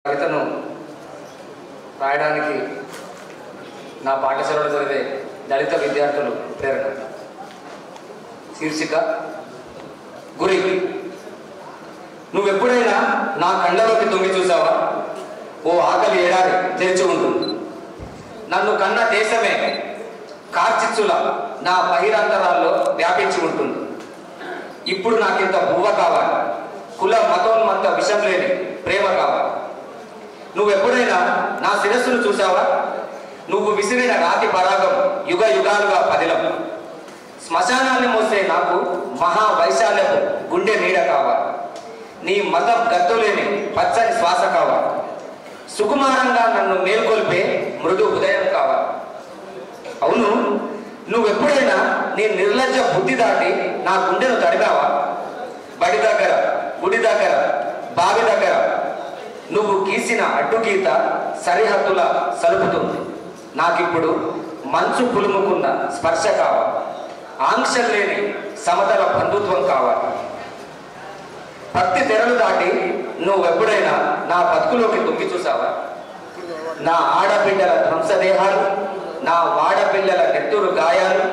కవితను రాయడానికి నా పాఠశాలలో చదివే దళిత విద్యార్థులు ప్రేరణ. శీర్షిక గురి. నువ్వెప్పుడైనా నా కళ్ళలోకి తొంగి చూసావా? ఓ ఆకలి ఏడాది తెరిచి ఉంటుంది. నన్ను కన్న దేశమే కార్చిచ్చుల నా బహిరంతరాల్లో వ్యాపించి ఉంటుంది. ఇప్పుడు నాకింత బువ్వ కావాలి, కుల మతోన్మత్త విషం లేని ప్రేమ కావాలి. నువ్వెప్పుడైనా నా శిరస్సును చూసావా? నువ్వు విసిరిన రాతి పరాగం యుగ యుగాలుగా పదిలం. శ్మశానాన్ని మోసే నాకు మహావైశాల్యపు గుండె నీడ కావాలి. నీ మతం గత్తులేని పచ్చని శ్వాస కావాలి. సుకుమారంగా నన్ను మేల్కొల్పే మృదు ఉదయం కావాలి. అవును, నువ్వెప్పుడైనా నీ నిర్లజ్జ బుద్ధి దాటి నా గుండెను తడిగావా? బడి దగ్గర, గుడి దగ్గర, బావి దగ్గర నువ్వు గీసిన అడ్డుగీత సరిహద్దుల సలుపుతుంది. నాకిప్పుడు మంచు పులుముకున్న స్పర్శ కావాలి. ఆంక్షలు లేని సమతల బంధుత్వం కావాలి. భక్తి తెరలు దాటి నువ్వెప్పుడైనా నా బతుకులోకి తొంగి చూసావా? నా ఆడబిడ్డల ధ్వంసదేహాలు, నా వాడపిల్లల నెత్తురు గాయాలు,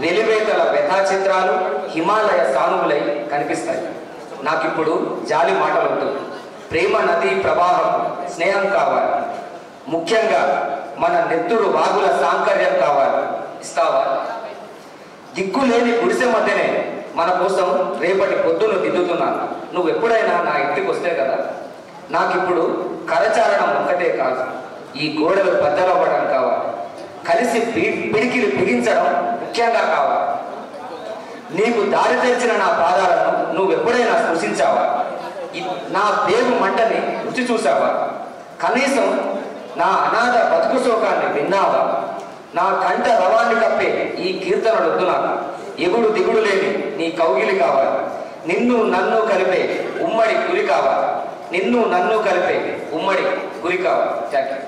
వెలివేతల వ్యథా చిత్రాలు హిమాలయ సానువులై కనిపిస్తాయి. నాకిప్పుడు జాలి మాటలొద్దు, ప్రేమ నదీ ప్రవాహం స్నేహం కావాలి. ముఖ్యంగా మన నెత్తురు వాగుల సాంకర్యం కావాలి. ఇస్తావా? దిక్కులేని గుడిసె మధ్యనే మన కోసం రేపటి పొద్దును దిద్దుతున్నాను. నువ్వెప్పుడైనా నా ఇంటికి వస్తే కదా. నాకిప్పుడు కరచారణం ఒక్కటే కాదు, ఈ గోడలు బద్దలవ్వడం కావాలి. కలిసి పిడికిలు బిగించడం ముఖ్యంగా కావాలి. నీకు దారి తెచ్చిన నా పాదాలను నువ్వెప్పుడైనా స్పృశించావా? నా పేగు మంటని రుచి చూసావా? కనీసం నా అనాథ బతుకు శోకాన్ని విన్నావా? నా కంట రవాన్ని కప్పే ఈ కీర్తనలు వద్దు నాకు. ఎగుడు దిగుడు లేని నీ కౌగిలి కావాలి. నిన్ను నన్ను కలిపే ఉమ్మడి గురి కావాలి. నిన్ను నన్ను కలిపే ఉమ్మడి గురి కావాలి. Thank you.